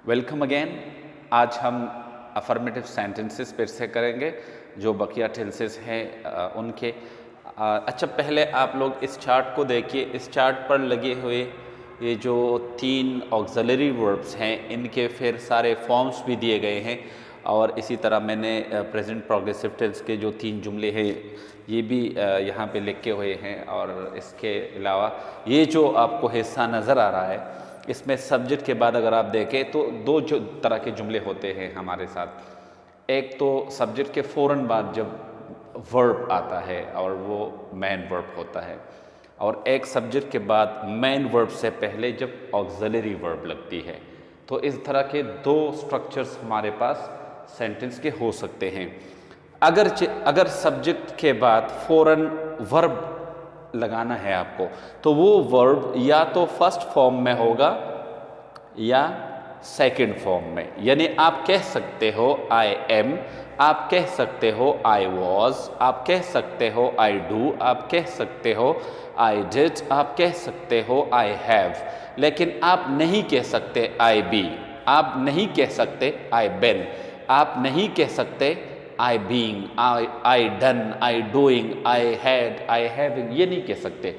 Welcome again. आज हम affirmative sentences फिर से करेंगे जो बकिया टेंसेस हैं उनके। अच्छा, पहले आप लोग इस चार्ट को देखिए। इस चार्ट पर लगे हुए ये जो 3 ऑक्सिलरी वर्ब्स हैं इनके फिर सारे फॉर्म्स भी दिए गए हैं, और इसी तरह मैंने प्रेजेंट प्रोग्रेसिव टेंस के जो 3 जुमले हैं ये भी यहाँ पे लिखे हुए हैं। और इसके अलावा ये जो आपको हिस्सा नज़र आ रहा है इसमें सब्जेक्ट के बाद अगर आप देखें तो 2 जो तरह के जुमले होते हैं हमारे साथ। एक तो सब्जेक्ट के फ़ौरन बाद जब वर्ब आता है और वो मेन वर्ब होता है, और एक सब्जेक्ट के बाद मेन वर्ब से पहले जब ऑक्सिलरी वर्ब लगती है। तो इस तरह के 2 स्ट्रक्चर्स हमारे पास सेंटेंस के हो सकते हैं। अगर सब्जेक्ट के बाद फ़ौरन वर्ब लगाना है आपको, तो वो वर्ब या तो फर्स्ट फॉर्म में होगा या सेकंड फॉर्म में। यानी आप कह सकते हो आई एम, आप कह सकते हो आई वॉज, आप कह सकते हो आई डू, आप कह सकते हो आई डिड, आप कह सकते हो आई हैव, लेकिन आप नहीं कह सकते आई बी, आप नहीं कह सकते आई बिन, आप नहीं कह सकते I being, I done, I doing, I had, I having, ये नहीं कह सकते।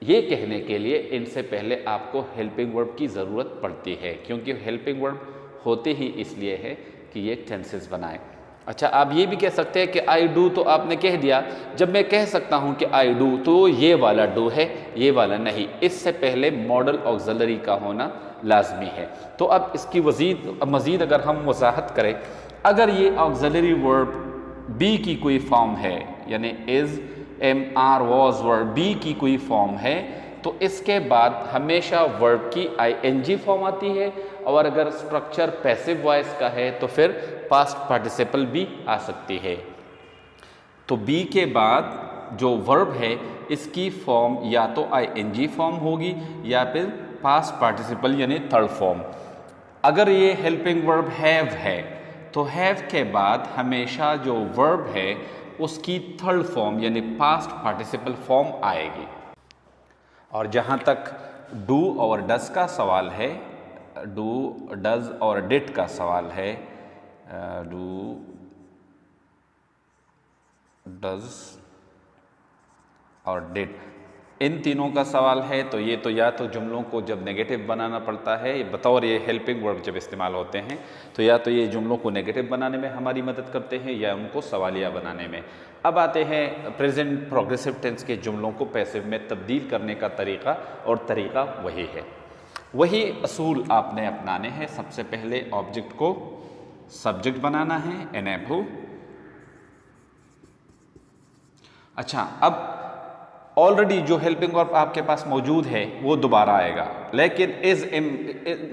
ये कहने के लिए इनसे पहले आपको हेल्पिंग वर्ब की ज़रूरत पड़ती है, क्योंकि हेल्पिंग वर्ब होते ही इसलिए है कि ये टेंसेस बनाए। अच्छा, आप ये भी कह सकते हैं कि आई डू, तो आपने कह दिया। जब मैं कह सकता हूँ कि आई डू, तो ये वाला डू है, ये वाला नहीं। इससे पहले मॉडल ऑक्सिलरी का होना लाजमी है। तो अब इसकी मज़ीद अगर हम वजाहत करें, अगर ये ऑक्सिलरी वर्ब बी की कोई फॉर्म है, यानी is, am, are, was, verb be की कोई फॉर्म है, तो इसके बाद हमेशा वर्ब की आईएनजी फॉर्म आती है। और अगर स्ट्रक्चर पैसिव वॉइस का है तो फिर पास्ट पार्टिसिपल भी आ सकती है। तो बी के बाद जो वर्ब है इसकी फॉर्म या तो आईएनजी फॉर्म होगी या फिर पास्ट पार्टिसिपल यानी थर्ड फॉर्म। अगर ये हेल्पिंग वर्ब हैव है तो हैव के बाद हमेशा जो वर्ब है उसकी थर्ड फॉर्म यानी पास्ट पार्टिसिपल फॉर्म आएगी। और जहाँ तक डू और डज का सवाल है, डू, डज और डिड का सवाल है, डू, डज और डिड, इन तीनों का सवाल है, तो ये तो या तो जुमलों को जब नेगेटिव बनाना पड़ता है बतौर ये हेल्पिंग वर्ब जब इस्तेमाल होते हैं, तो या तो ये जुमलों को नेगेटिव बनाने में हमारी मदद करते हैं या उनको सवालिया बनाने में। अब आते हैं प्रेजेंट प्रोग्रेसिव टेंस के जुमलों को पैसिव में तब्दील करने का तरीका, और तरीका वही है, वही असूल आपने अपनाने हैं। सबसे पहले ऑब्जेक्ट को सब्जेक्ट बनाना है, एनेबल। अच्छा, अब ऑलरेडी जो हेल्पिंग वर्ब आपके पास मौजूद है वो दोबारा आएगा, लेकिन इज एम,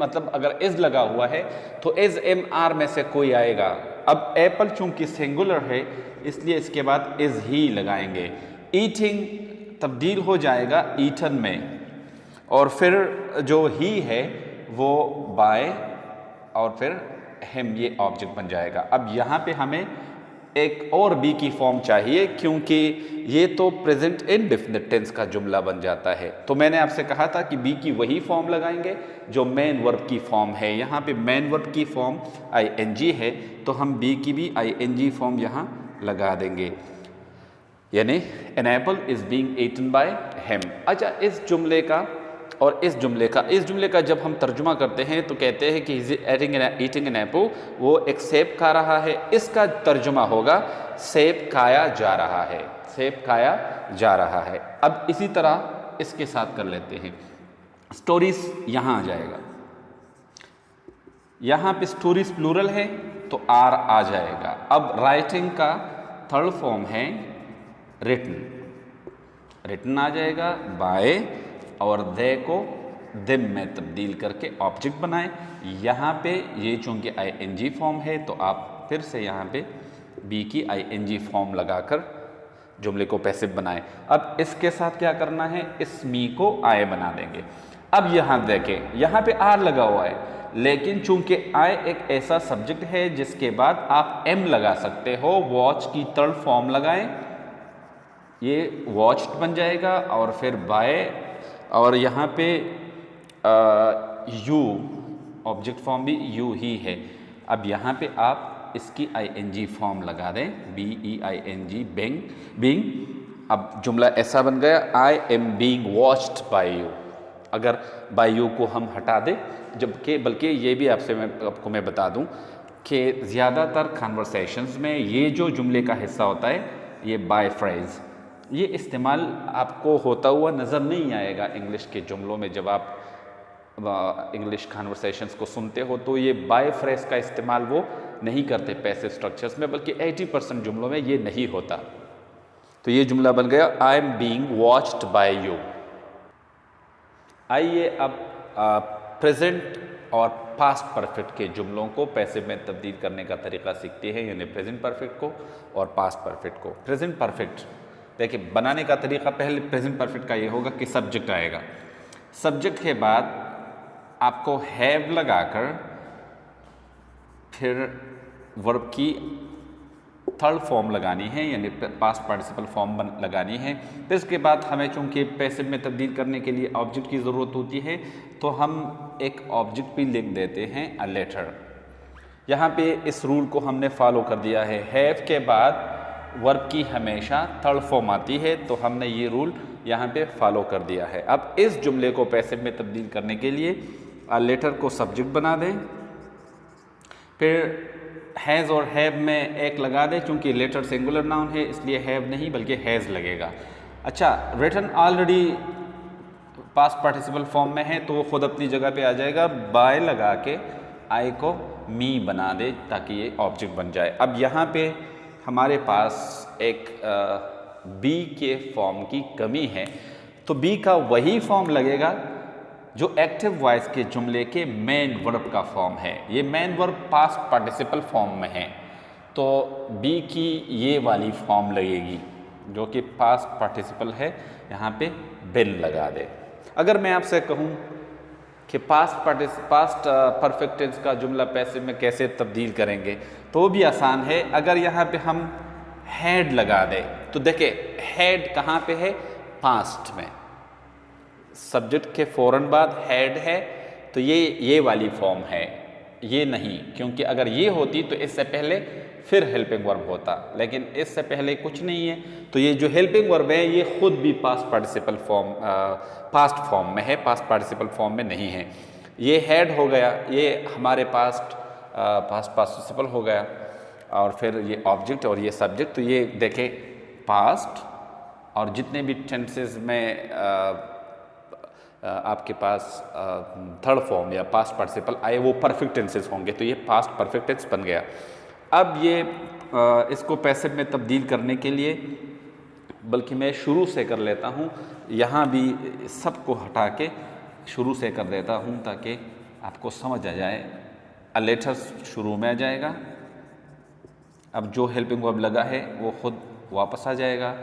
मतलब अगर इज लगा हुआ है तो इज एम आर में से कोई आएगा। अब एप्पल चूंकि सिंगुलर है इसलिए इसके बाद इज ही लगाएंगे। ईटिंग तब्दील हो जाएगा ईटन में, और फिर जो ही है वो बाय, और फिर हिम, ये ऑब्जेक्ट बन जाएगा। अब यहाँ पे हमें एक और बी की फॉर्म चाहिए, क्योंकि ये तो प्रेजेंट इंडेफिनिट टेंस का जुमला बन जाता है। तो मैंने आपसे कहा था कि बी की वही फॉर्म लगाएंगे जो मेन वर्ब की फॉर्म है। यहाँ पे मेन वर्ब की फॉर्म आईएनजी है, तो हम बी की भी आईएनजी फॉर्म यहाँ लगा देंगे, यानी an apple is being eaten by him. अच्छा, इस जुमले का और इस जुमले का जब हम तर्जुमा करते हैं तो कहते हैं कि ईटिंग एन एप्पल, वो एक सेब खा रहा है। इसका तर्जुमा होगा सेब खाया जा रहा है, सेब खाया जा रहा है। अब इसी तरह इसके साथ कर लेते हैं। स्टोरीज यहाँ आ जाएगा, यहाँ पे स्टोरीज प्लूरल है तो आर आ जाएगा। अब राइटिंग का थर्ड फॉर्म है रिटन, रिटन आ जाएगा बाय, और दे को दिम में तब्दील करके ऑब्जेक्ट बनाएं। यहाँ पे ये चूंकि आईएनजी फॉर्म है तो आप फिर से यहाँ पे बी की आईएनजी फॉर्म लगाकर जुमले को पैसिव बनाएं। अब इसके साथ क्या करना है, इस मी को आई बना देंगे। अब यहाँ देखें, यहाँ पे आर लगा हुआ है, लेकिन चूंकि आई एक ऐसा सब्जेक्ट है जिसके बाद आप एम लगा सकते हो। वॉच की थर्ड फॉर्म लगाएं, ये वॉच्ड बन जाएगा, और फिर बाय, और यहाँ पे यू ऑब्जेक्ट फॉर्म भी यू ही है। अब यहाँ पे आप इसकी ing फॉर्म लगा दें, BEING, बीइंग। अब जुमला ऐसा बन गया, I am being watched bye you. अगर बाय यू को हम हटा दें, जबकि बल्कि ये भी आपको मैं बता दूं कि ज़्यादातर कन्वर्सेशंस में ये जो जुमले का हिस्सा होता है, ये बाय फ्रेज, ये इस्तेमाल आपको होता हुआ नज़र नहीं आएगा इंग्लिश के जुमलों में। जब आप इंग्लिश कन्वर्सेशंस को सुनते हो तो ये बाय फ्रेज का इस्तेमाल वो नहीं करते पैसिव स्ट्रक्चर्स में, बल्कि 80% जुमलों में ये नहीं होता। तो ये जुमला बन गया, I am being watched bye you. आइए अब प्रेजेंट और पास्ट परफेक्ट के जुमलों को पैसिव में तब्दील करने का तरीका सीखते हैं, यानी प्रेजेंट परफेक्ट को और पास्ट परफेक्ट को। प्रेजेंट परफेक्ट देखिए बनाने का तरीका, पहले प्रेजेंट परफेक्ट का ये होगा कि सब्जेक्ट आएगा, सब्जेक्ट के बाद आपको हैव लगाकर फिर वर्ब की थर्ड फॉर्म लगानी है, यानी पास्ट पार्टिसिपल फॉर्म लगानी है। फिर इसके बाद हमें चूंकि पैसिव में तब्दील करने के लिए ऑब्जेक्ट की ज़रूरत होती है, तो हम एक ऑब्जेक्ट भी लिख देते हैं, अ लेटर। यहाँ पे इस रूल को हमने फॉलो कर दिया है, हैव के बाद वर्ब की हमेशा थर्ड फॉर्म आती है, तो हमने ये रूल यहाँ पे फॉलो कर दिया है। अब इस जुमले को पैसिव में तब्दील करने के लिए अ लेटर को सब्जेक्ट बना दें, फिर हैज़ और हैव में एक लगा दें, चूंकि लेटर सिंगुलर नाउन है इसलिए हैव नहीं बल्कि हैज़ लगेगा। अच्छा, written already past participle form में है तो वो खुद अपनी जगह पे आ जाएगा, बाय लगा के आई को मी बना दे ताकि ये ऑब्जेक्ट बन जाए। अब यहाँ पे हमारे पास एक बी के फॉर्म की कमी है, तो बी का वही फॉर्म लगेगा जो एक्टिव वॉइस के जुमले के मेन वर्ब का फॉर्म है। ये main verb past participle form में है, तो बी की ये वाली फॉर्म लगेगी जो कि पास्ट पार्टिसिपल है, यहाँ पे बिन लगा दे। अगर मैं आपसे कहूँ कि पास्ट परफेक्ट टेंस का जुमला पैसिव में कैसे तब्दील करेंगे, तो भी आसान है। अगर यहाँ पे हम हैड लगा दें, तो देखिए हैड कहाँ पे है, पास्ट में, सब्जेक्ट के फ़ौरन बाद हैड है, तो ये वाली फॉर्म है, ये नहीं, क्योंकि अगर ये होती तो इससे पहले फिर हेल्पिंग वर्ब होता, लेकिन इससे पहले कुछ नहीं है, तो ये जो हेल्पिंग वर्ब है ये खुद भी past participle form past form में है, पास्ट पार्टिसिपल फॉर्म में नहीं है। ये हैड हो गया, ये हमारे पास्ट पार्टिसिपल हो गया, और फिर ये ऑब्जेक्ट और ये सब्जेक्ट, तो ये देखें पास्ट, और जितने भी टेंसेस में आपके पास थर्ड फॉर्म या पास्ट पार्टिसिपल आए वो परफेक्ट टेंसेस होंगे, तो ये पास्ट परफेक्ट टेंस बन गया। अब ये इसको पैसिव में तब्दील करने के लिए, बल्कि मैं शुरू से कर लेता हूँ, यहाँ भी सबको हटा के शुरू से कर देता हूँ ताकि आपको समझ आ जाए। अ लेटर शुरू में आ जाएगा, अब जो हेल्पिंग वर्ब लगा है वो खुद वापस आ जाएगा।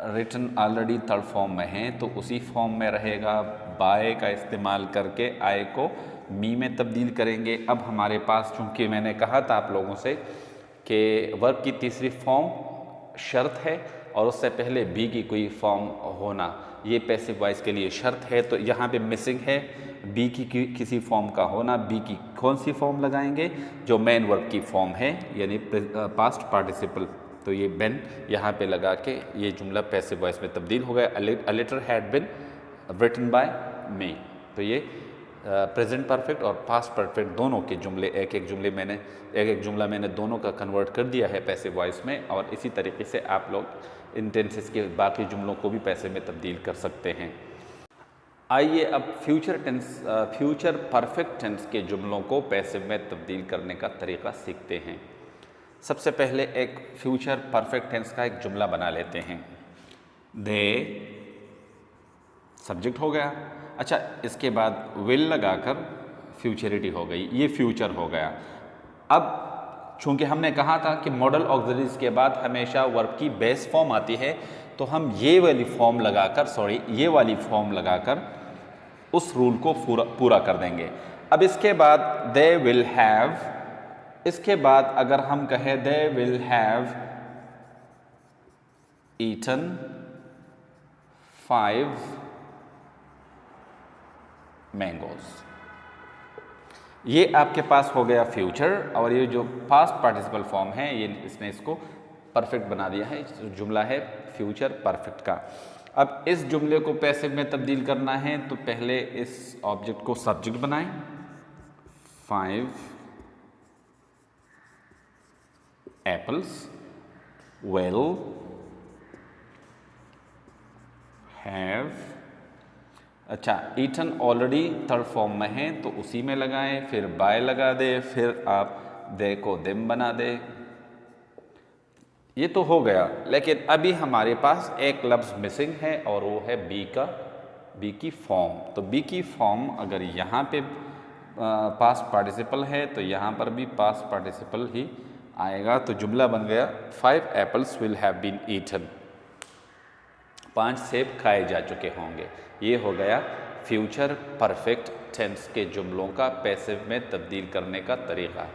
रिटन ऑलरेडी थर्ड फॉर्म में है तो उसी फॉर्म में रहेगा, बाय का इस्तेमाल करके आई को मी में तब्दील करेंगे। अब हमारे पास, चूँकि मैंने कहा था आप लोगों से कि वर्ब की तीसरी फॉर्म शर्त है और उससे पहले बी की कोई फॉर्म होना, ये पैसिव वॉइस के लिए शर्त है, तो यहाँ पे मिसिंग है बी की किसी फॉर्म का होना। बी की कौन सी फॉर्म लगाएंगे, जो मेन वर्ब की फॉर्म है, यानी पास्ट पार्टिसिपल, तो ये बिन यहाँ पे लगा के ये जुमला पैसिव वॉइस में तब्दील हो गया। A letter had been written by me, तो ये प्रेजेंट परफेक्ट और पास्ट परफेक्ट दोनों के जुमले, एक एक जुमला मैंने दोनों का कन्वर्ट कर दिया है पैसिव वॉइस में, और इसी तरीके से आप लोग इन टेंसेस के बाकी जुमलों को भी पैसिव में तब्दील कर सकते हैं। आइए अब फ्यूचर परफेक्ट टेंस के जुमलों को पैसिव में तब्दील करने का तरीका सीखते हैं। सबसे पहले एक फ्यूचर परफेक्ट टेंस का एक जुमला बना लेते हैं। दे सब्जेक्ट हो गया, अच्छा इसके बाद विल लगाकर फ्यूचरिटी हो गई, ये फ्यूचर हो गया। अब चूंकि हमने कहा था कि मॉडल ऑक्सिलरीज के बाद हमेशा वर्ब की बेस फॉर्म आती है, तो हम ये वाली फॉर्म लगाकर उस रूल को पूरा कर देंगे। अब इसके बाद दे विल हैव, इसके बाद अगर हम कहें they will have eaten 5 mangoes, ये आपके पास हो गया फ्यूचर, और ये जो पास्ट पार्टिसिपल फॉर्म है ये इसने इसको परफेक्ट बना दिया है। जुमला है फ्यूचर परफेक्ट का। अब इस जुमले को पैसिव में तब्दील करना है तो पहले इस ऑब्जेक्ट को सब्जेक्ट बनाएं। 5 एप्पल्स विल हैव, अच्छा ईटन ऑलरेडी थर्ड फॉर्म में है तो उसी में लगाएं, फिर बाय लगा दे, फिर आप दे को दिम बना दे। ये तो हो गया, लेकिन अभी हमारे पास एक लफ्ज़ मिसिंग है और वो है बी की फॉर्म। तो बी की फॉर्म अगर यहाँ पे पास्ट पार्टिसिपल है तो यहाँ पर भी पास्ट पार्टिसिपल ही आएगा। तो जुमला बन गया 5 apples will have been eaten, 5 सेब खाए जा चुके होंगे। ये हो गया फ्यूचर परफेक्ट टेंस के जुमलों का पैसिव में तब्दील करने का तरीका।